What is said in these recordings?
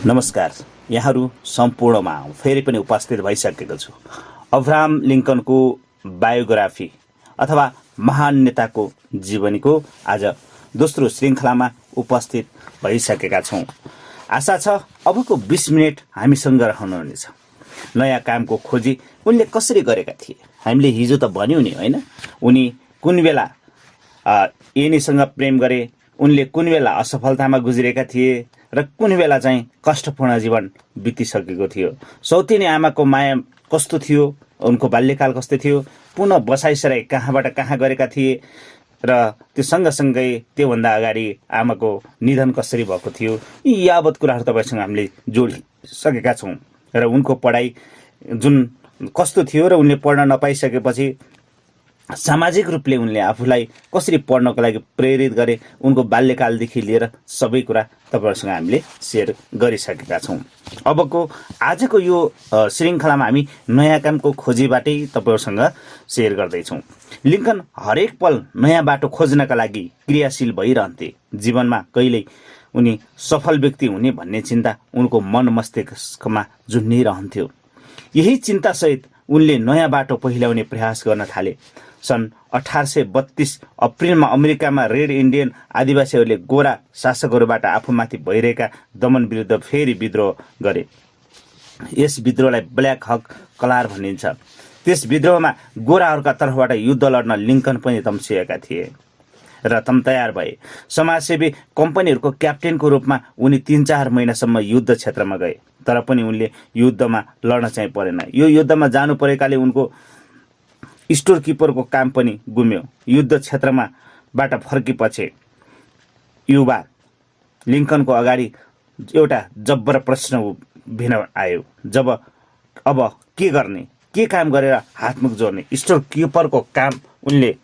नमस्कार, यहाँहरू सम्पूर्णमा फेरि पनि उपस्थित भइसकेको छु। अब्राहम लिङ्कनको बायोग्राफी अथवा महान नेताको जीवनीको आज दोस्रो श्रृङ्खलामा उपस्थित भइसकेका छौँ। आशा छ अबको 20 मिनट हामीसँग रहनुहुनेछ। नयाँ कामको खोजी उनले कसरी गरेका थिए हामीले हिजो त भन्यौँ नि, होइन? उनी कुन बेला एनीसँग प्रेम गरे, उनले कुन बेला असफलतामा गुज्रेका थिए र कुन बेला चाहिँ कष्टपूर्ण जीवन बितिसकेको थियो। सौतेनी आमाको माया कस्तो थियो, उनको बाल्यकाल कस्तो थियो, पुनः बसाइसराई कहाँबाट कहाँ गरेका थिए र त्यो सँगसँगै त्योभन्दा अगाडि आमाको निधन कसरी भएको थियो, यी यावत कुराहरू तपाईँसँग हामीले जोडिसकेका छौँ। र उनको पढाइ जुन कस्तो थियो र उनले पढ्न नपाइसकेपछि सामाजिक रूपले उनले आफूलाई कसरी पढ्नको लागि प्रेरित गरे, उनको बाल्यकालदेखि लिएर सबै कुरा तपाईँहरूसँग हामीले सेयर गरिसकेका छौँ। अबको आजको यो श्रृङ्खलामा हामी नयाँ कामको खोजीबाटै तपाईँहरूसँग सेयर गर्दैछौँ। लिङ्कन हरेक पल नयाँ बाटो खोज्नका लागि क्रियाशील भइरहन्थे। जीवनमा कहिल्यै उनी सफल व्यक्ति हुने भन्ने चिन्ता उनको मन मस्तिष्कमा झुन्डिरहन्थ्यो। यही चिन्तासहित उनले नयाँ बाटो पहिल्याउने प्रयास गर्न थाले। सन् 1832 अप्रिलमा अमेरिकामा रेड इन्डियन आदिवासीहरूले गोरा शासकहरूबाट आफूमाथि भइरहेका दमन विरुद्ध फेरि विद्रोह गरे। यस विद्रोहलाई ब्ल्याक हक कलार भनिन्छ। त्यस विद्रोहमा गोराहरूका तर्फबाट युद्ध लड्न लिङ्कन पनि तम्सिएका थिए र तम तयार भए। समाजसेवी कम्पनीहरूको क्याप्टेनको रूपमा उनी 3-4 महिनासम्म युद्ध क्षेत्रमा गए, तर पनि उनले युद्धमा लड्न चाहिँ परेन। यो युद्धमा जानु परेकाले उनको स्टोर किपरको काम पनि गुम्यो। युद्ध क्षेत्रमा बाट फर्केपछि युवा लिङ्कनको अगाडि एउटा जब्बर प्रश्न उभिन आयो। अब के गर्ने, के काम गरेर हातमुख जोड्ने? स्टोर किपरको काम उनले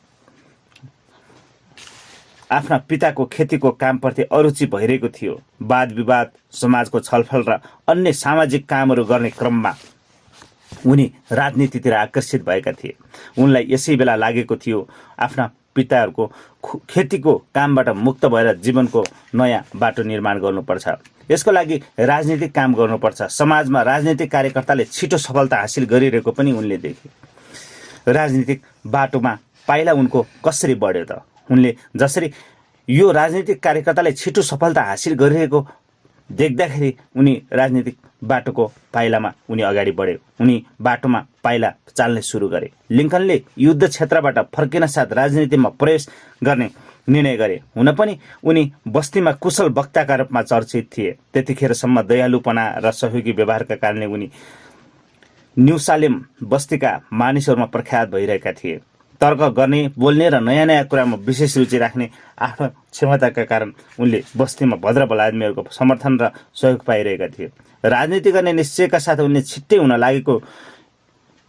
आफ्ना पिताको खेतीको कामप्रति अरुचि भइरहेको थियो। वाद विवाद, समाजको छलफल र अन्य सामाजिक कामहरू गर्ने क्रममा उनी राजनीतितिर आकर्षित भएका थिए। उनलाई यसै बेला लागेको थियो आफ्ना पिताहरूको खेतीको कामबाट मुक्त भएर जीवनको नयाँ बाटो निर्माण गर्नुपर्छ। यसको लागि राजनीतिक काम गर्नुपर्छ। समाजमा राजनीतिक कार्यकर्ताले छिटो सफलता हासिल गरिरहेको पनि उनले देखे। राजनीतिक बाटोमा पाइला उनको कसरी बढ्यो त? उनले जसरी यो राजनीतिक कार्यकर्ताले छिटो सफलता हासिल गरिरहेको देख्दाखेरि उनी राजनीतिक बाटोको पाइलामा उनी अगाडि बढे। उनी बाटोमा पाइला चाल्ने सुरु गरे। लिङ्कनले युद्ध क्षेत्रबाट फर्किन साथ राजनीतिमा प्रवेश गर्ने निर्णय गरे। हुन पनि उनी बस्तीमा कुशल वक्ताका रूपमा चर्चित थिए। त्यतिखेरसम्म दयालुपना र सहयोगी व्यवहारका कारणले उनी न्यू सालेम बस्तीका मानिसहरूमा प्रख्यात भइरहेका थिए। तर्क गर्ने, बोल्ने र नयाँ नयाँ कुरामा विशेष रुचि राख्ने आफ्नो क्षमताका कारण उनले बस्तीमा भद्र आदमीहरूको समर्थन र सहयोग पाइरहेका थिए। राजनीति गर्ने निश्चयका साथ उनले छिट्टै हुन लागेको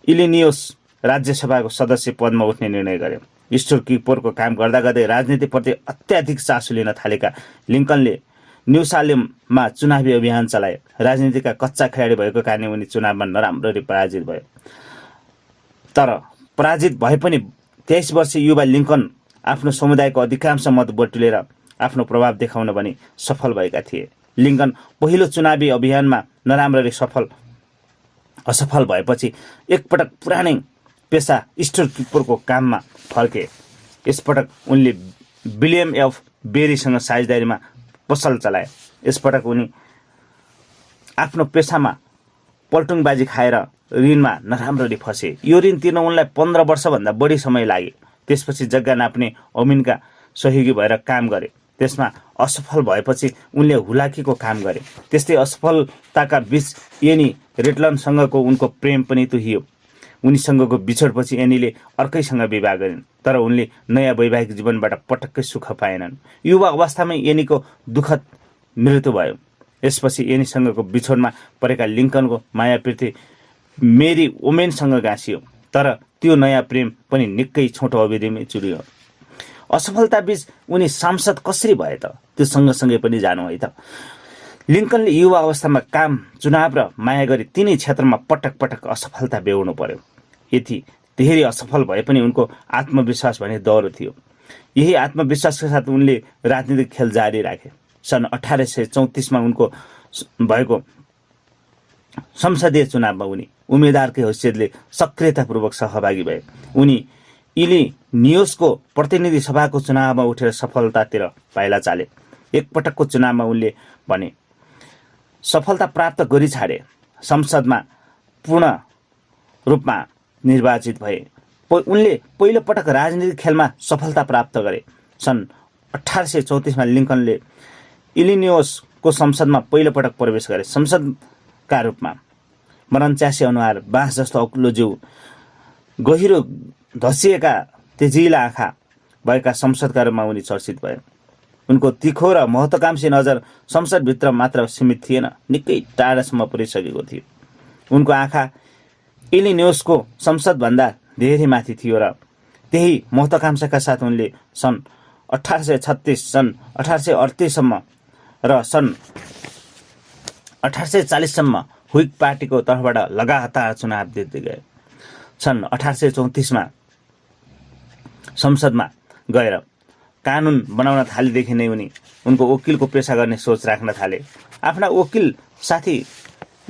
इलिनियोस राज्यसभाको सदस्य पदमा उठ्ने निर्णय गरे। स्टोर किपरको काम गर्दा गर्दै राजनीतिप्रति अत्याधिक चासो लिन थालेका लिङ्कनले न्यू सालेममा चुनावी अभियान चलाए। राजनीतिका कच्चा खेलाडी भएको कारणले उनी चुनावमा नराम्ररी पराजित भए। तर पराजित भए पनि 23 वर्षीय युवा लिङ्कन आफ्नो समुदायको अधिकांश मत बटुलेर आफ्नो प्रभाव देखाउन पनि सफल भएका थिए। लिङ्कन पहिलो चुनावी अभियानमा नराम्ररी असफल भएपछि एकपटक पुरानै पेसा स्टोर किपरको काममा फर्के। यसपटक उनले विलियम एफ बेरीसँग साझेदारीमा पसल चलाए। यसपटक उनी आफ्नो पेसामा पल्टुङबाजी खाएर ऋणमा नराम्ररी फसे। यो ऋण तिर्न उनलाई 15 वर्षभन्दा बढी समय लाग्यो। त्यसपछि जग्गा नाप्ने अमिनका सहयोगी भएर काम गरे। त्यसमा असफल भएपछि उनले हुलाकीको काम गरे। त्यस्तै असफलताका बीच एनी रेटलनसँगको उनको प्रेम पनि तुहियो। उनीसँगको बिछोडपछि एनीले अर्कैसँग विवाह गरिन्, तर उनले नयाँ वैवाहिक जीवनबाट पटक्कै सुख पाएनन्। युवा अवस्थामै एनीको दुःखद मृत्यु भयो। यसपछि एनीसँगको बिछोडमा परेका लिङ्कनको मायाप्रीति मेरी ओमेनसँग गाँसियो, तर त्यो नयाँ प्रेम पनि निकै छोटो अवधिमै चुरियो। असफलताबीच उनी सांसद कसरी भए त? त्यो सँगसँगै पनि जानु है त। लिङ्कनले युवा अवस्थामा काम, चुनाव र माया गरी तिनै क्षेत्रमा पटक पटक असफलता बेहोर्नु पर्यो। यति धेरै असफल भए पनि उनको आत्मविश्वास भने दह्रो थियो। यही आत्मविश्वासका साथ उनले राजनीतिक खेल जारी राखे। सन् 1834मा उनको भएको संसदीय चुनावमा उनी उम्मेद्वारकै हैसियतले सक्रियतापूर्वक सहभागी भए। उनी इलिनियोसको प्रतिनिधि सभाको चुनावमा उठेर सफलतातिर पाइला चाले। एकपटकको चुनावमा उनले भने सफलता प्राप्त गरी छाडे। संसदमा पूर्ण रूपमा निर्वाचित भए। उनले पहिलो पटक राजनीतिक खेलमा सफलता प्राप्त गरे। सन् 1834मा लिङ्कनले इलिनियोसको संसदमा पहिलो पटक प्रवेश गरे। संसदका रूपमा मरन्च्यासे अनुहार, बाँस जस्तो अग्लो जिउ, गहिरो धसिएका तेजिला आँखा भएका संसदका रूपमा उनी चर्चित भए। उनको तीखो र महत्त्वाकांक्षी नजर संसदभित्र मात्र सीमित थिएन, निकै टाढासम्म पुगिसकेको थियो। उनको आँखा इलिनियोसको संसदभन्दा धेरै माथि थियो र त्यही महत्त्वाकांक्षाका साथ उनले सन् 1836, सन् 1838सम्म र सन् 1840सम्म हुइक पार्टीको तर्फबाट लगातार चुनाव जित्दै गए। सन् 1834मा संसदमा गएर कानुन बनाउन थालेदेखि नै उनी उनको वकिलको पेसा गर्ने सोच राख्न थाले। आफ्ना वकिल साथी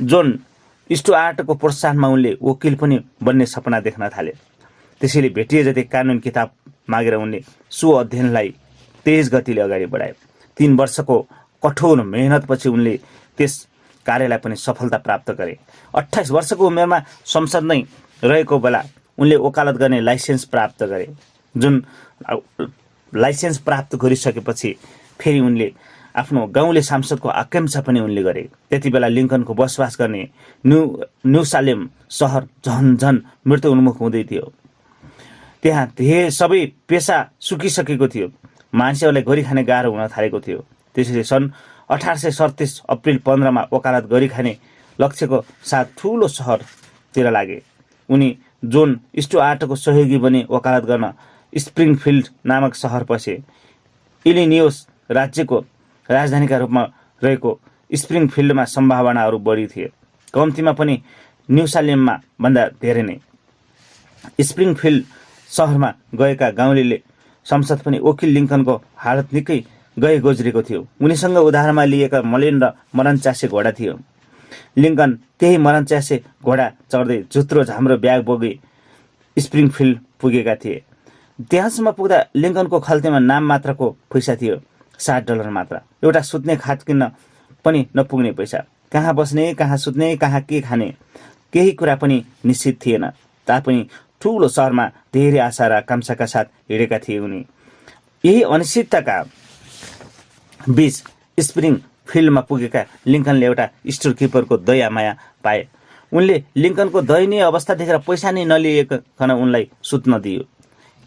जोन स्टुआर्टको प्रोत्साहनमा उनले वकिल पनि बन्ने सपना देख्न थाले। त्यसैले भेटिए जति कानुन किताब मागेर उनले सो अध्ययनलाई तेज गतिले अगाडि बढाए। 3 वर्षको कठोर मेहनतपछि उनले त्यस कार्यलाई पनि सफलता प्राप्त गरे। 28 वर्षको उमेरमा संसद नै रहेको बेला उनले वकालत गर्ने लाइसेन्स प्राप्त गरे। जुन लाइसेन्स प्राप्त गरिसकेपछि फेरि उनले आफ्नो गाउँले सांसदको आकांक्षा पनि उनले गरे। त्यति बेला लिङ्कनको बसोबास गर्ने न्यू सालेम सहर झन मृत्यु उन्मुख हुँदै थियो। त्यहाँ धेरै सबै पेसा सुकिसकेको थियो। मान्छेहरूलाई गरी खाने गाह्रो हुन थालेको थियो। त्यसैले सन् 1837 अप्रिल 15मा वकालत गरी खाने लक्ष्यको साथ ठुलो सहरतिर लागे। उनी जोन स्टुआर्टको सहयोगी बने वकालत गर्न स्प्रिङफिल्ड नामक सहर पसे। इलिनियोस राज्यको राजधानीका रूपमा रहेको स्प्रिङफिल्डमा सम्भावनाहरू बढी थिए, कम्तीमा पनि न्युसालेममा भन्दा धेरै नै। स्प्रिङफिल्ड सहरमा गएका गाउँलेले संसद पनि वकिल लिङ्कनको हालत निकै गए गोज्रेको थियो। उनीसँग उधारमा लिएका मलेन र मरन्च्यासे घोडा थियो। लिङ्कन त्यही मरन्च्यासे घोडा चढ्दै जुत्रो झाम्रो ब्याग बोगी स्प्रिङफिल्ड पुगेका थिए। त्यहाँसम्म पुग्दा लिङ्कनको खल्तीमा नाम मात्रको पैसा थियो, $60 मात्र। एउटा सुत्ने खाट किन्न पनि नपुग्ने पैसा। कहाँ बस्ने, कहाँ सुत्ने, कहाँ के खाने, केही कुरा पनि निश्चित थिएन। तापनि ठुलो सहरमा धेरै आशा र आकांक्षाका साथ हिँडेका थिए उनी। यही अनिश्चितताका बीच स्प्रिङफिल्डमा पुगेका लिङ्कनले एउटा स्टोर किपरको दया माया पाए। उनले लिङ्कनको दयनीय अवस्था देखेर पैसा नै नलिएकन उनलाई सुत्न दियो।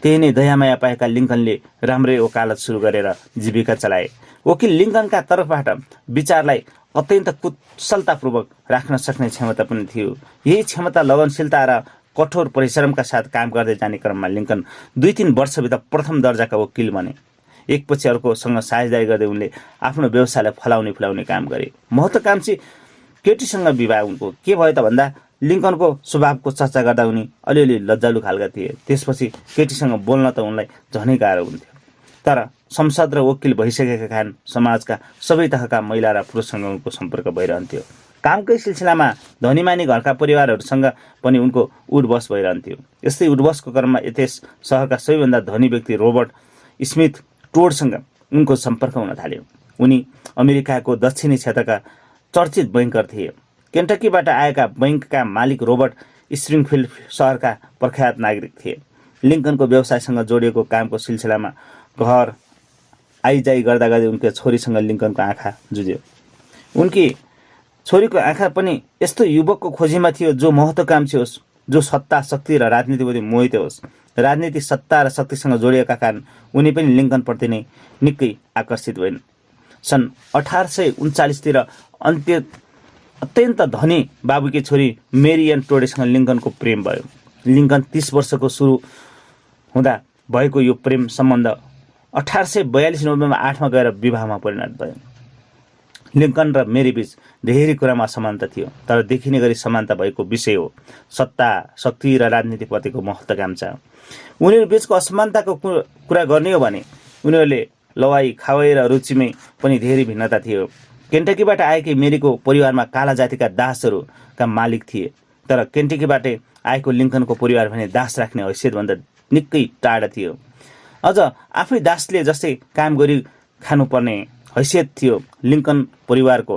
त्यही नै दयामाया पाएका लिङ्कनले राम्रै वकालत सुरु गरेर जीविका चलाए। वकिल लिङ्कनका तर्फबाट विचारलाई अत्यन्त कुशलतापूर्वक राख्न सक्ने क्षमता पनि थियो। यही क्षमता, लगनशीलता र कठोर परिश्रमका साथ काम गर्दै जाने क्रममा लिङ्कन 2-3 वर्षभित्र प्रथम दर्जाका वकिल बने। एकपछि अर्कोसँग साझेदारी गर्दै उनले आफ्नो व्यवसायलाई फलाउने काम गरे। महत्त्वाकांक्षी केटीसँग विवाह उनको के भयो त भन्दा लिङ्कनको स्वभावको चर्चा गर्दा उनी अलिअलि लज्जालु खालका थिए। त्यसपछि केटीसँग बोल्न त उनलाई झनै गाह्रो हुन्थ्यो। तर संसद र वकिल भइसकेका कारण समाजका सबै तहका महिला र पुरुषसँग उनको सम्पर्क भइरहन्थ्यो। कामकै सिलसिलामा धनीमानी घरका परिवारहरूसँग पनि उनको उठबस भइरहन्थ्यो। यस्तै उठबसको क्रममा यस सहरका सबैभन्दा धनी व्यक्ति रोबर्ट स्मिथ टोडसँग उनको सम्पर्क हुन थाल्यो। उनी अमेरिकाको दक्षिणी क्षेत्रका चर्चित बैंकर थिए। केन्टकीबाट आएका बैंकका मालिक रोबर्ट स्प्रिङफिल्ड सहरका प्रख्यात नागरिक थिए। लिङ्कनको व्यवसायसँग जोडिएको कामको सिलसिलामा घर आइजाइ गर्दा गर्दै उनकी छोरीसँग लिङ्कनको आँखा जुझ्यो। उनकी छोरीको आँखा पनि यस्तो युवकको खोजीमा थियो जो महत्त्वाकांक्षी होस्, जो सत्ता, शक्ति र राजनीतिप्रति मोहित होस्। राजनीति, सत्ता र शक्तिसँग जोडिएका कारण उनी पनि लिङ्कनप्रति नै निकै आकर्षित भइन्। सन् 1839तिर अत्यन्त धनी बाबुकी छोरी मेरी एन टोडेसँग लिङ्कनको प्रेम भयो। लिङ्कन 30 वर्षको सुरु हुँदा भएको यो प्रेम सम्बन्ध 1842 नोभेम्बर 8मा गएर विवाहमा परिणत भयो। लिङ्कन र मेरी बीच धेरै कुरामा असमानता थियो, तर देखिने गरी समानता भएको विषय हो सत्ता, शक्ति र राजनीतिप्रतिको महत्त्वाकांक्षा। उनीहरू बीचको असमानताको कुरा गर्ने हो भने उनीहरूले लवाई खावाई र रुचिमै पनि धेरै भिन्नता थियो। केन्टकीबाट आएकी मेरीको परिवारमा काला जातिका दासहरूका मालिक थिए, तर केन्टकीबाट आएको लिङ्कनको परिवार भने दास राख्ने हैसियतभन्दा निकै टाढा थियो। अझ आफै दासले जस्तै काम गरी खानुपर्ने हैसियत थियो लिङ्कन परिवारको।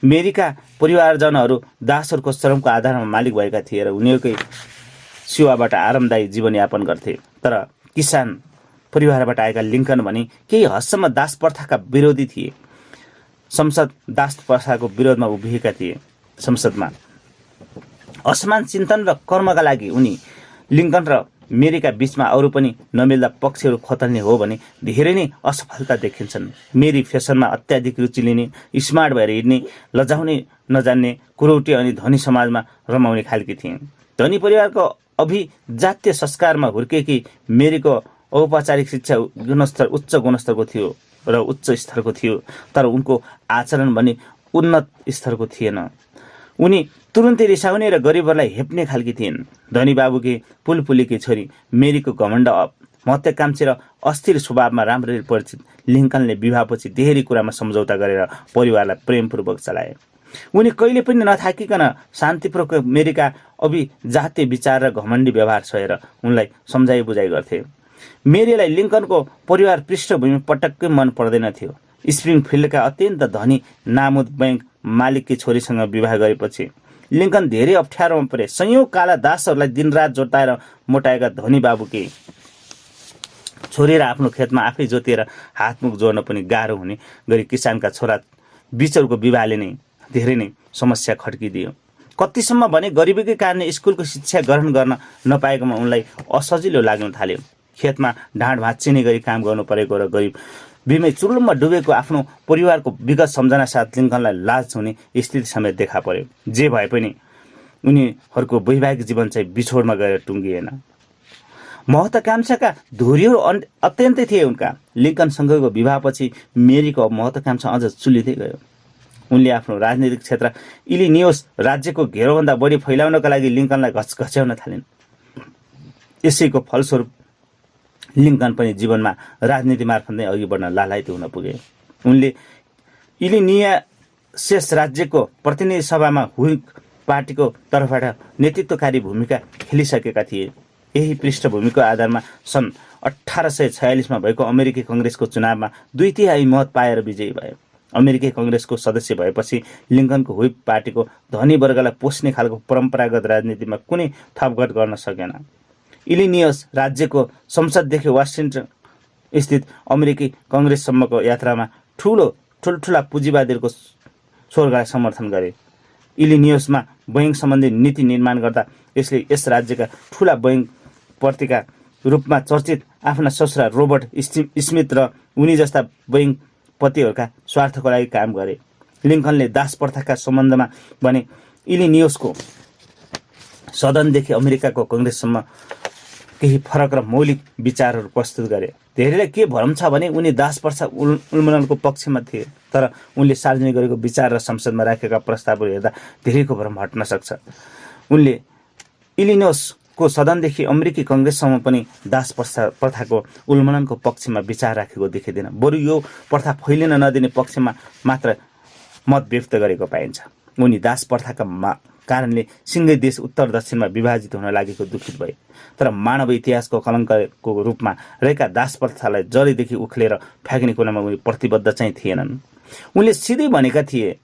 मेरीका परिवारजनहरू दासहरूको श्रमको आधारमा मालिक भएका थिए र उनीहरूकै सेवाबाट आरामदायी जीवनयापन गर्थे। तर किसान परिवारबाट आएका लिङ्कन भने केही हदसम्म दास प्रथाका विरोधी थिए। संसद दास प्रथाको विरोधमा उभिएका थिए। संसदमा असमान चिन्तन र कर्मका लागि उनी लिङ्कन र मेरीका बीचमा अरू पनि नमिल्दा पक्षहरू खोतल्ने हो भने धेरै नै असफलता देखिन्छन्। मेरी फेसनमा अत्याधिक रुचि लिने, स्मार्ट भएर हिँड्ने, लजाउने नजान्ने, कुरौटी अनि धनी समाजमा रमाउने खालकी थिइन्। धनी परिवारको अभिजात्य संस्कारमा हुर्केकी मेरीको औपचारिक शिक्षा उच्च गुणस्तरको थियो र उच्च स्तरको थियो, तर उनको आचरण भने उन्नत स्तरको थिएन। उनी तुरुन्तै रिसाउने र गरिबहरूलाई हेप्ने खालकी थिइन्। धनी बाबुकी पुलपुलीकी छोरी मेरीको घमण्ड, महत्वाकांक्षी र अस्थिर स्वभावमा राम्ररी परिचित लिङ्कनले विवाहपछि धेरै कुरामा सम्झौता गरेर परिवारलाई प्रेमपूर्वक चलाए। उनी कहिले पनि नथाकिकन शान्तिपूर्वक मेरीका अभिजात्य विचार र घमण्डी व्यवहार सहेर उनलाई सम्झाइ बुझाइ गर्थे। मेरीलाई लिङ्कनको परिवार पृष्ठभूमि पटक्कै मन पर्दैन थियो। स्प्रिङफिल्डका अत्यन्त धनी नामुद बैंक मालिककी छोरीसँग विवाह गरेपछि लिङ्कन धेरै अप्ठ्यारोमा परे। सयौं काला दासहरूलाई दिनरात जोताएर मोटाएका धनी बाबुकी छोरी र आफ्नो खेतमा आफै जोतिएर हातमुख जोड्न पनि गाह्रो हुने गरी किसानका छोरा बिचहरूको विवाहले नै धेरै नै समस्या खड्किदियो। कतिसम्म भने गरिबीकै कारणले स्कुलको शिक्षा ग्रहण गर्न नपाएकोमा उनलाई असजिलो लाग्न थाल्यो। खेतमा ढाँड भाँचिने गरी काम गर्नु परेको र गरिब बिमै चुल्लुममा डुबेको आफ्नो परिवारको विगत सम्झना साथ लिङ्कनलाई लाज हुने स्थिति समेत देखा पर्यो। जे भए पनि उनीहरूको वैवाहिक जीवन चाहिँ बिछोडमा गएर टुङ्गिएन। महत्वाकांक्षाका धुरीहरू अत्यन्तै थिए उनका। लिङ्कनसँगको विवाहपछि मेरीको महत्वाकांक्षा अझ चुलिँदै गयो। उनले आफ्नो राजनीतिक क्षेत्र इलिनियोस राज्यको घेरोभन्दा बढी फैलाउनका लागि लिङ्कनलाई घच्याउन थालिन्। यसैको फलस्वरूप लिङ्कन पनि जीवनमा राजनीति मार्फत नै अघि बढ्न लालायित हुन पुगे। उनले इलिनियोस राज्यको प्रतिनिधि सभामा हुइक पार्टीको तर्फबाट नेतृत्वकारी भूमिका खेलिसकेका थिए। यही पृष्ठभूमिको आधारमा सन् 1846 भएको अमेरिकी कङ्ग्रेसको चुनावमा 2/3 मत पाएर विजयी भए। अमेरिकी कङ्ग्रेसको सदस्य भएपछि लिङ्कनको हुइप पार्टीको धनी वर्गलाई पोस्ने खालको परम्परागत राजनीतिमा कुनै थपघट गर्न सकेन। इलिनियोस राज्यको संसददेखि वासिङ्टन स्थित अमेरिकी कङ्ग्रेससम्मको यात्रामा ठुल्ठुला पुँजीवादीहरूको स्वर्गलाई समर्थन गरे। इलिनियोसमा बोइङ सम्बन्धी नीति निर्माण गर्दा यसले यस राज्यका ठुला बोइङ प्रतिका रूपमा चर्चित आफ्ना ससुरा रोबर्ट स्मिथ र उनी जस्ता बोइङ पतिहरूका स्वार्थको लागि काम गरे। लिङ्कनले दास प्रथाका सम्बन्धमा भने इलिनियोसको सदनदेखि अमेरिकाको कङ्ग्रेससम्म केही फरक र मौलिक विचारहरू प्रस्तुत गरे। धेरैलाई के भ्रम छ भने उनी दास प्रथा उन्मूलनको पक्षमा थिए, तर उनले सार्वजनिक गरेको विचार र संसदमा राखेका प्रस्तावहरू हेर्दा धेरैको भ्रम हट्न सक्छ। उनले इलिनोसको सदनदेखि अमेरिकी कङ्ग्रेससम्म पनि दास प्रथाको उन्मूलनको पक्षमा विचार राखेको देखिँदैन, बरु यो प्रथा फैलिन नदिने पक्षमा मात्र मत व्यक्त गरेको पाइन्छ। उनी दास प्रथाका कारणले सिङ्गै देश उत्तर दक्षिणमा विभाजित हुन लागेको दुखित भए, तर मानव इतिहासको कलङ्कको रूपमा रहेका दास प्रथालाई जडैदेखि उखेलेर फ्याँक्ने कुरामा उनी प्रतिबद्ध चाहिँ थिएनन्। उनले सिधै भनेका थिए,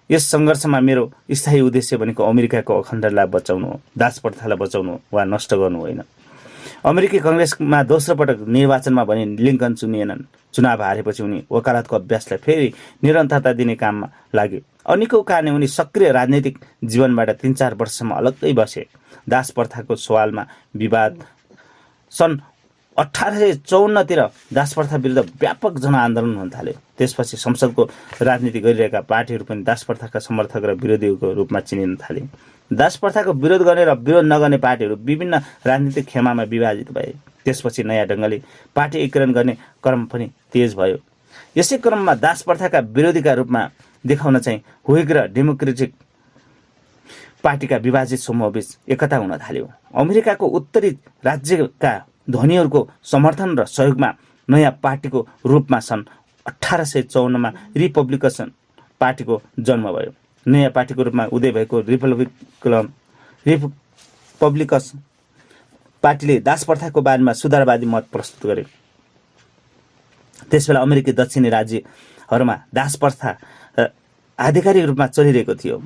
यस सङ्घर्षमा मेरो स्थायी उद्देश्य भनेको अमेरिकाको अखण्डतालाई बचाउनु हो, दास प्रथालाई बचाउनु वा नष्ट गर्नु होइन। अमेरिकी कङ्ग्रेसमा दोस्रो पटक निर्वाचनमा भने लिङ्कन चुनिएनन्। चुनाव हारेपछि उनी वकालतको अभ्यासलाई फेरि निरन्तरता दिने काममा लागे। अनेकौं कारणले उनी सक्रिय राजनैतिक जीवनबाट 3-4 वर्षसम्म अलग्गै बसे। दास प्रथाको सवालमा विवाद सन् 1854 तिर दास प्रथा विरुद्ध व्यापक जनआन्दोलन हुन थाल्यो। त्यसपछि संसदको राजनीति गरिरहेका पार्टीहरू पनि दास प्रथाका समर्थक र विरोधीको रूपमा चिनिन थाले। दास प्रथाको विरोध गर्ने र विरोध नगर्ने पार्टीहरू विभिन्न राजनीतिक खेमामा विभाजित भए। त्यसपछि नयाँ ढङ्गले पार्टी एकीकरण गर्ने क्रम पनि तेज भयो। यसै क्रममा दास प्रथाका विरोधीका रूपमा देखाउन चाहिँ हुइक र डेमोक्रेटिक पार्टीका विभाजित समूहबीच एकता हुन थाल्यो। अमेरिकाको उत्तरी राज्यका धनीहरूको समर्थन र सहयोगमा नयाँ पार्टीको रूपमा सन् 1854 रिपब्लिकन पार्टीको जन्म भयो। नयाँ पार्टीको रूपमा उदय भएको रिपब्लिकस पार्टीले दास प्रथाको बारेमा सुधारवादी मत प्रस्तुत गरे। त्यसबेला अमेरिकी दक्षिणी राज्यहरूमा दास प्रथा आधिकारिक रूपमा चलिरहेको थियो।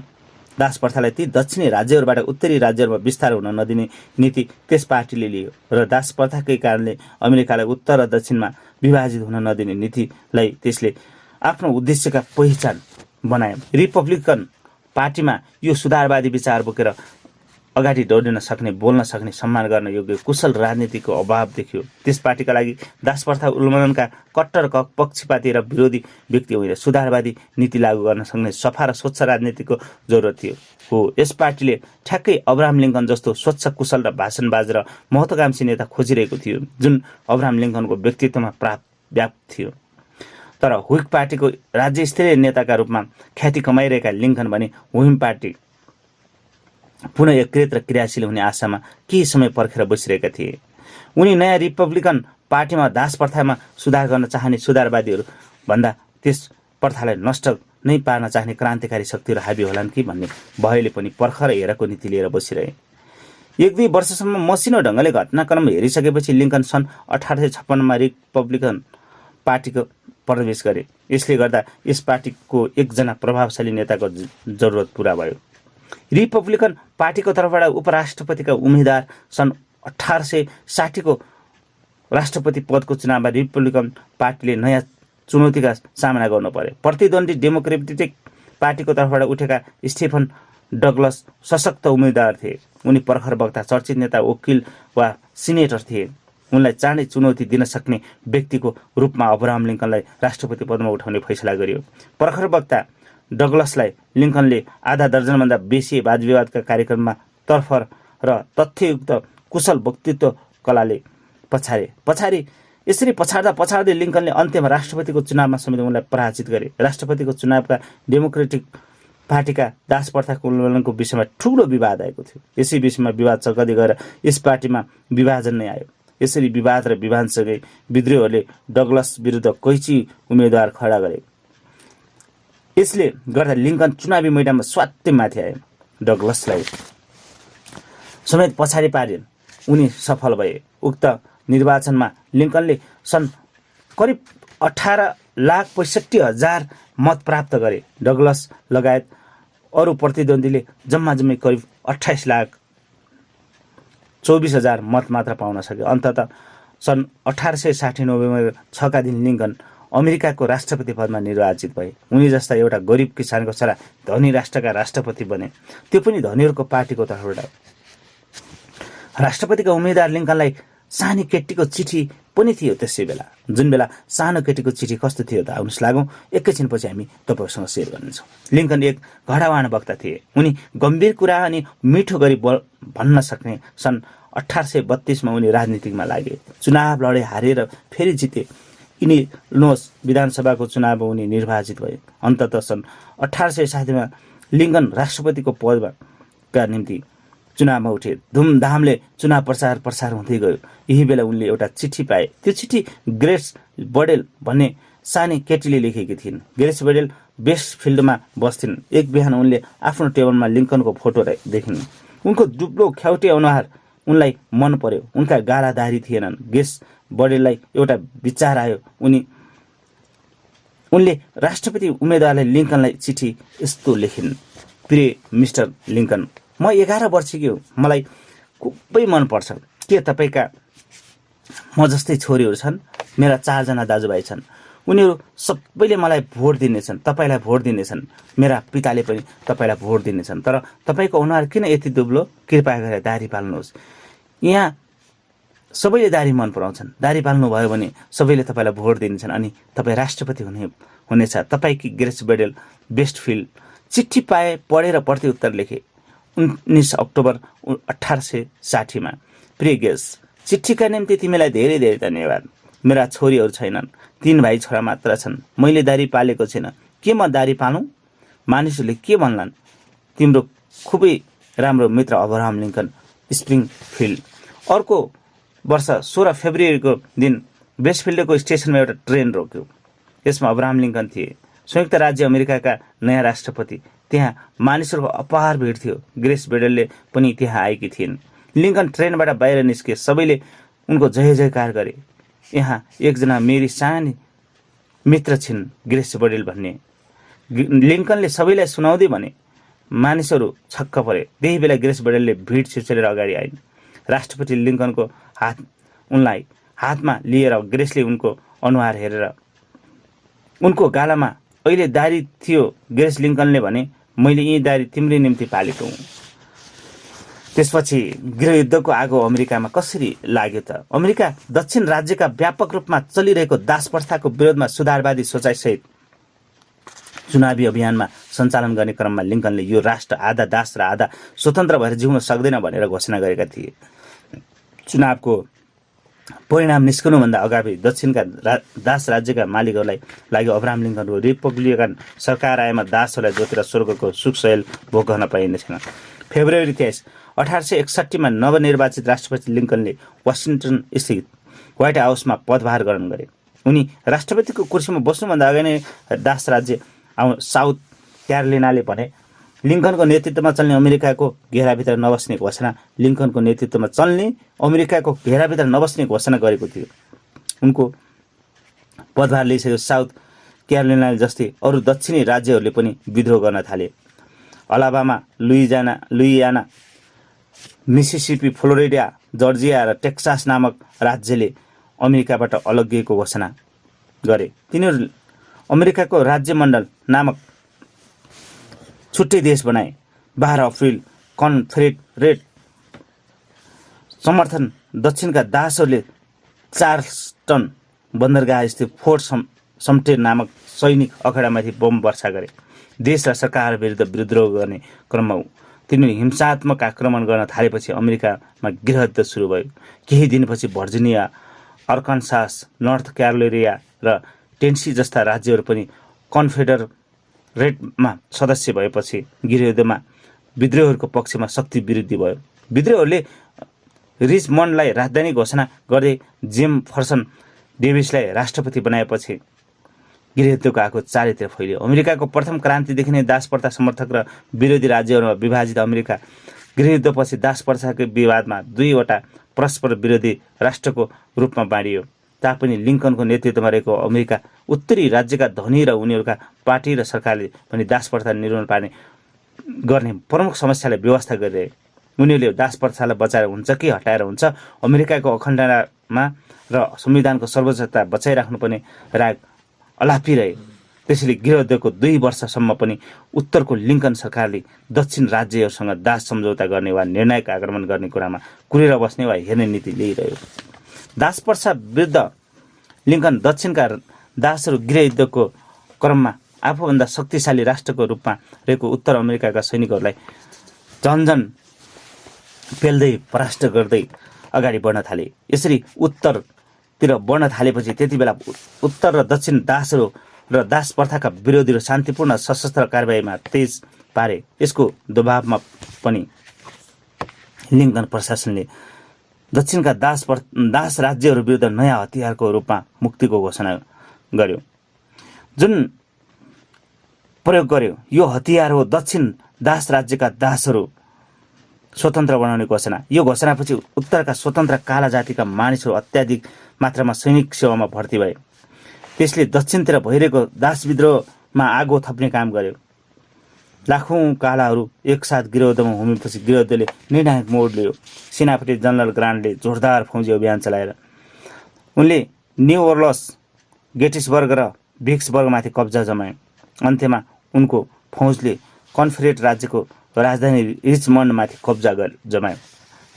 दास प्रथालाई ती दक्षिणी राज्यहरूबाट उत्तरी राज्यहरूमा विस्तार हुन नदिने नीति त्यस पार्टीले लियो र दास प्रथाकै कारणले अमेरिकालाई उत्तर र दक्षिणमा विभाजित हुन नदिने नीतिलाई त्यसले आफ्नो उद्देश्यका पहिचान बनायो। रिपब्लिकन पार्टीमा यो सुधारवादी विचार बोकेर अगाडि दौडिन सक्ने, बोल्न सक्ने, सम्मान गर्न योग्य कुशल राजनीतिको अभाव देखियो। त्यस पार्टीका लागि दास प्रथा उन्मूलनका कट्टर पक्षपाती र विरोधी व्यक्ति होइन, सुधारवादी नीति लागू गर्न सक्ने सफा र स्वच्छ राजनीतिको जरुरत थियो। हो, यस पार्टीले ठ्याक्कै अब्राहम लिङ्कन जस्तो स्वच्छ, कुशल र भाषणबाज र महत्त्वाकांक्षी नेता खोजिरहेको थियो, जुन अब्राहम लिङ्कनको व्यक्तित्वमा व्याप्त थियो। तर हुइक पार्टीको राज्य स्तरीय नेताका रूपमा ख्याति कमाइरहेका लिङ्कन भने हुइम पार्टी पुनः एकीकृत र क्रियाशील हुने आशामा केही समय पर्खेर बसिरहेका थिए। उनी नयाँ रिपब्लिकन पार्टीमा दास प्रथामा सुधार गर्न चाहने सुधारवादीहरू भन्दा त्यस प्रथालाई नष्ट नै पार्न चाहने क्रान्तिकारी शक्तिहरू हाबी होलान् कि भन्ने भयले पनि पर्खर हेरको नीति लिएर बसिरहे। 1-2 वर्षसम्म मसिनो ढङ्गले घटनाक्रम हेरिसकेपछि लिङ्कन सन् 1856 रिपब्लिकन पार्टीको प्रवेश गरे। यसले गर्दा यस पार्टीको एकजना प्रभावशाली नेताको जरुरत पुरा भयो। रिपब्लिकन पार्टीको तर्फबाट उपराष्ट्रपतिका उम्मेद्वार सन् 1860 को राष्ट्रपति पदको चुनावमा रिपब्लिकन पार्टीले नयाँ चुनौतीका सामना गर्नु पर्यो। प्रतिद्वन्दी डेमोक्रेटिक पार्टीको तर्फबाट उठेका स्टेफन डगलस सशक्त उम्मेद्वार थिए। उनी प्रखर वक्ता, चर्चित नेता, वकिल वा सिनेटर थिए। उनलाई चाँडै चुनौती दिन सक्ने व्यक्तिको रूपमा अब्राहम लिङ्कनलाई राष्ट्रपति पदमा उठाउने फैसला गरियो। प्रखर वक्ता डगलसलाई लिङ्कनले आधा दर्जनभन्दा बेसी वादविवादका कार्यक्रममा तर्फर र तथ्ययुक्त कुशल वक्तित्व कलाले पछाडि यसरी पछाड्दै लिङ्कनले अन्त्यमा राष्ट्रपतिको चुनावमा समेत उनलाई पराजित गरे। राष्ट्रपतिको चुनावका डेमोक्रेटिक पार्टीका दास प्रथाको उन्मूलनको विषयमा ठूलो विवाद आएको थियो। यसै विषयमा विवाद चर्कदै गएर यस पार्टीमा विभाजन नै आयो। यसरी विवाद र विभाजनसँगै विद्रोहले डगलस विरुद्ध कैची उम्मेद्वार खडा गरे। यसले गर्दा लिङ्कन चुनावी मैदानमा स्वात्तै माथि आए। डगलसलाई समेत पछाडि पारिन्। उनी सफल भए। उक्त निर्वाचनमा लिङ्कनले सन् करिब 18,65,000 मत प्राप्त गरे। डगलस लगायत अरू प्रतिद्वन्दीले जम्मै करिब 28,24,000 मत मात्र पाउन सके। अन्ततः सन् 1860 नोभेम्बर 6 का दिन लिङ्कन अमेरिकाको राष्ट्रपति पदमा निर्वाचित भए। उनी जस्ता एउटा गरिब किसानको छोरा धनी राष्ट्रका राष्ट्रपति बने, त्यो पनि धनीहरूको पार्टीको तर्फबाट। राष्ट्रपतिका उम्मेद्वार लिङ्कनलाई सानी केटीको चिठी पनि थियो त्यसै बेला। जुन बेला सानो केटीको चिठी कस्तो थियो त आउनुहोस् लागौँ एकैछिनपछि हामी तपाईँसँग सेयर गर्नेछौँ। लिङ्कन एक घडावान वक्ता थिए। उनी गम्भीर कुरा अनि मिठो गरी भन्न सक्ने। सन् 1832 मा उनी राजनीतिमा लागे। चुनाव लडे, हारेर फेरि जिते। इलिनोस विधानसभाको चुनावमा उनी निर्वाचित भए। अन्ततः सन् 1860 मा लिङ्कन राष्ट्रपतिको पदका निम्ति चुनावमा उठे। धुमधामले चुनाव प्रचार हुँदै गयो। यही बेला उनले एउटा चिठी पाए। त्यो चिठी ग्रेस बडेल भन्ने सानी केटीले लेखेकी थिइन्। ग्रेस बडेल वेस्ट फिल्डमा बस्थिन्। एक बिहान उनले आफ्नो टेबलमा लिङ्कनको फोटो देखिन्। उनको दुब्लो ख्याउटे अनुहार उनलाई मन पर्यो। उनका गाला दाह्री थिएनन्। ग्रेस बडेललाई एउटा विचार आयो। उनले राष्ट्रपति उम्मेद्वारलाई लिङ्कनलाई चिठी यस्तो लेखिन्। प्रिय मिस्टर लिङ्कन, म 11 वर्षकी हो। मलाई खुबै मनपर्छ। के तपाईँका म जस्तै छोरीहरू छन्? मेरा 4 जना दाजुभाइ छन्। उनीहरू सबैले मलाई भोट दिनेछन्, तपाईँलाई भोट दिनेछन्। मेरा पिताले पनि तपाईँलाई भोट दिनेछन्। तर तपाईँको अनुहार किन यति दुब्लो? कृपया गरेर दाह्री पाल्नुहोस्। यहाँ सबैले दाह्री मन पराउँछन्। दाह्री पाल्नुभयो भने सबैले तपाईँलाई भोट दिनेछन् अनि तपाईँ राष्ट्रपति हुनेछ। तपाईँकी ग्रेस बडेल वेस्टफिल्ड। चिठी पाए, पढेर प्रत्युत्तर लेखे। 19 अक्टोबर 1860 मा। प्रिय ग्रेस, चिठीका निम्ति तिमीलाई धेरै धेरै धन्यवाद। मेरा छोरीहरू छैनन्, 3 भाइ छोरा मात्र छन्। मैले दाह्री पालेको छैन। के म दाह्री पालौँ? मानिसहरूले के भन्लान्? तिम्रो खुबै राम्रो मित्र अब्राहम लिङ्कन, स्प्रिङफिल्ड। अर्को वर्ष 16 फेब्रुअरीको दिन ब्रेसफिल्डको स्टेसनमा एउटा ट्रेन रोक्यो। यसमा अब्राहम लिङ्कन थिए, संयुक्त राज्य अमेरिकाका नयाँ राष्ट्रपति। त्यहाँ मानिसहरूको अपार भिड थियो। ग्रेस बेडेलले पनि त्यहाँ आएकी थिइन्। लिङ्कन ट्रेनबाट बाहिर निस्के, सबैले उनको जय जयकार गरे। यहाँ एकजना मेरी सानी मित्र छिन्, ग्रेस बेडेल भन्ने लिङ्कनले सबैलाई सुनाउँदै भने। मानिसहरू छक्क परे। त्यही बेला ग्रेस बेडेलले भिड छिर्छेलेर अगाडि आइन्। राष्ट्रपति लिङ्कनको उनलाई हातमा लिएर ग्रेसले उनको अनुहार हेरेर, उनको गालामा अहिले दारी थियो। ग्रेस लिङ्कनले भने, मैले यी दारी तिम्रै निम्ति पालेको हुँ। त्यसपछि गृहयुद्धको आगो अमेरिकामा कसरी लाग्यो त? अमेरिका दक्षिण राज्यका व्यापक रूपमा चलिरहेको दास प्रथाको विरोधमा सुधारवादी सोचाइसहित चुनावी अभियानमा सञ्चालन गर्ने क्रममा लिङ्कनले यो राष्ट्र आधा दास र आधा स्वतन्त्र भएर जिउन सक्दैन भनेर घोषणा गरेका थिए। चुनावको परिणाम निस्कनुभन्दा अगाडि दक्षिणका दास राज्यका मालिकहरूलाई लागि अब्राहम लिङ्कनको रिपब्लिकन सरकार आएमा दासहरूलाई जोतेर स्वर्गको सुख सयल भोग गर्न पाइने छैन। फेब्रुअरी 23, 1861 मा नवनिर्वाचित राष्ट्रपति लिङ्कनले वासिङटन स्थित व्हाइट हाउसमा पदभार ग्रहण गरे। उनी राष्ट्रपतिको कुर्सीमा बस्नुभन्दा अगाडि नै दास राज्य साउथ क्यारोलिनाले भने लिङ्कनको नेतृत्वमा चल्ने अमेरिकाको घेराभित्र नबस्ने घोषणा लिङ्कनको नेतृत्वमा चल्ने अमेरिकाको घेराभित्र नबस्ने घोषणा गरेको थियो। उनको पदभार लिइसकेको साउथ क्यारोलिना जस्तै अरू दक्षिणी राज्यहरूले पनि विद्रोह गर्न थाले। अलाबामा, लुइयाना, मिसिसिपी, फ्लोरिडा, जर्जिया र टेक्सास नामक राज्यले अमेरिकाबाट अलग्गिएको घोषणा गरे। तिनीहरू अमेरिकाको राज्यमण्डल नामक छुट्टै देश बनाए। 12 अप्रिल कन्फेडरेट समर्थन दक्षिणका दासहरूले चार्ल्सटन बन्दरगाह स्थित फोर्ट समटेर नामक सैनिक अखेडामाथि बम वर्षा गरे। देश र सरकार विरुद्ध विद्रोह गर्ने क्रममा तिनीहरूले हिंसात्मक आक्रमण गर्न थालेपछि अमेरिकामा गृहयुद्ध सुरु भयो। केही दिनपछि भर्जिनिया, अर्कान्सास, नर्थ क्यारोलिना र टेनेसी जस्ता राज्यहरू पनि कन्फेडरेटमा सदस्य भएपछि गृहयुद्धमा विद्रोहहरूको पक्षमा शक्ति वृद्धि भयो। विद्रोहहरूले रिचमन्डलाई राजधानी घोषणा गर्दै जेफरसन डेभिसलाई राष्ट्रपति बनाएपछि गृहयुद्धको आगो चारैतिर फैलियो। अमेरिकाको प्रथम क्रान्तिदेखि नै दास प्रथा समर्थक र विरोधी राज्यहरूमा विभाजित अमेरिका गृहयुद्धपछि दास प्रथाको विवादमा दुईवटा परस्पर विरोधी राष्ट्रको रूपमा बाँडियो। तापनि लिङ्कनको नेतृत्वमा रहेको अमेरिका उत्तरी राज्यका धनी र उनीहरूका पार्टी र सरकारले पनि दास प्रथा निर्मूलन पार्ने गर्ने प्रमुख समस्यालाई व्यवस्था गरिरहे। उनीहरूले दास प्रथालाई बचाएर हुन्छ कि हटाएर हुन्छ, अमेरिकाको अखण्डतामा र संविधानको सर्वोच्चता बचाइराख्नुपर्ने राग अलापिरहे। त्यसैले गृहयुद्धको 2 वर्षसम्म पनि उत्तरको लिङ्कन सरकारले दक्षिण राज्यहरूसँग दास सम्झौता गर्ने वा निर्णायक आक्रमण गर्ने कुरामा कुरेर बस्ने वा हेर्ने नीति लिइरह्यो। दास प्रथा विरुद्ध लिङ्कन दक्षिणका दासहरू गृहयुद्धको क्रममा आफूभन्दा शक्तिशाली राष्ट्रको रूपमा रहेको उत्तर अमेरिकाका सैनिकहरूलाई झन्झन पेल्दै परास्त गर्दै अगाडि बढ्न थाले। यसरी उत्तरतिर बढ्न थालेपछि त्यति बेला उत्तर र दक्षिण दासहरू र दास प्रथाका विरोधीहरू शान्तिपूर्ण सशस्त्र कारबाहीमा तेज पारे। यसको दबावमा पनि लिङ्कन प्रशासनले दक्षिणका दास राज्यहरू विरुद्ध नयाँ हतियारको रूपमा मुक्तिको घोषणा गर्यो, जुन प्रयोग गर्यो। यो हतियार हो दक्षिण दास राज्यका दासहरू स्वतन्त्र बनाउने घोषणा। यो घोषणापछि उत्तरका स्वतन्त्र काला जातिका मानिसहरू अत्याधिक मात्रामा सैनिक सेवामा भर्ती भए। त्यसले दक्षिणतिर भइरहेको दास विद्रोहमा आगो थप्ने काम गर्यो। लाखौं कालाहरू एकसाथ गृहयुद्धमा होमिएपछि गृहयुद्धले निर्णायक मोड लियो। सेनापति जनरल ग्रान्टले जोरदार फौजी अभियान चलाएर उनले न्यू ओर्लिन्स, गेटिसबर्ग र भिक्सबर्गमाथि कब्जा जमाए। अन्त्यमा उनको फौजले कन्फेडरेट राज्यको राजधानी रिचमन्डमाथि कब्जा जमायो।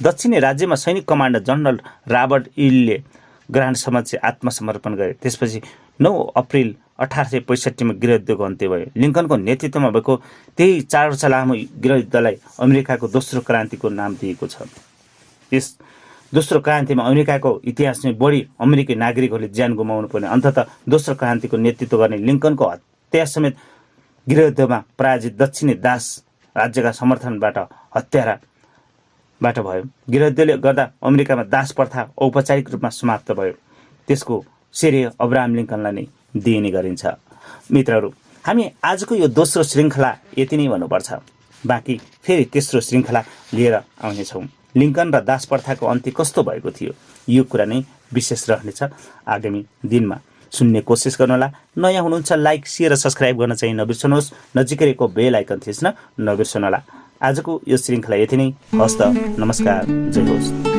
दक्षिणी राज्यमा सैनिक कमान्डर जनरल रबर्ट ईले ग्रान्ट समक्ष आत्मसमर्पण गरे। त्यसपछि 9 अप्रिल 1865 मा गृहयुद्धको अन्त्य भयो। लिङ्कनको नेतृत्वमा भएको त्यही 4 वर्ष लामो गृहयुद्धलाई अमेरिकाको दोस्रो क्रान्तिको नाम दिएको छ। यस दोस्रो क्रान्तिमा अमेरिकाको इतिहासमै बढी अमेरिकी नागरिकहरूले ज्यान गुमाउनु पर्ने, अन्ततः दोस्रो क्रान्तिको नेतृत्व गर्ने लिङ्कनको हत्या समेत गृहयुद्धमा पराजित दक्षिणी दास राज्यका समर्थनबाट हत्याराबाट भयो। गृहयुद्धले गर्दा अमेरिकामा दास प्रथा औपचारिक रूपमा समाप्त भयो। त्यसको श्रेय अब्राहम लिङ्कनलाई नै दिइने गरिन्छ। मित्रहरू, हामी आजको यो दोस्रो श्रृङ्खला यति नै भन्नुपर्छ। बाँकी फेरि तेस्रो श्रृङ्खला लिएर आउनेछौँ। लिङ्कन र दास प्रथाको अन्त्य कस्तो भएको थियो, यो कुरा नै विशेष रहनेछ। आगामी दिनमा सुन्ने कोसिस गर्नुहोला। नयाँ हुनुहुन्छ लाइक, सेयर र सब्सक्राइब गर्न चाहिँ नबिर्सनुहोस्। नजिकै रहेको बेल आइकन थिच्न नबिर्सनुहोला। आजको यो श्रृङ्खला यति नै। हस्त, नमस्कार, जय होस्।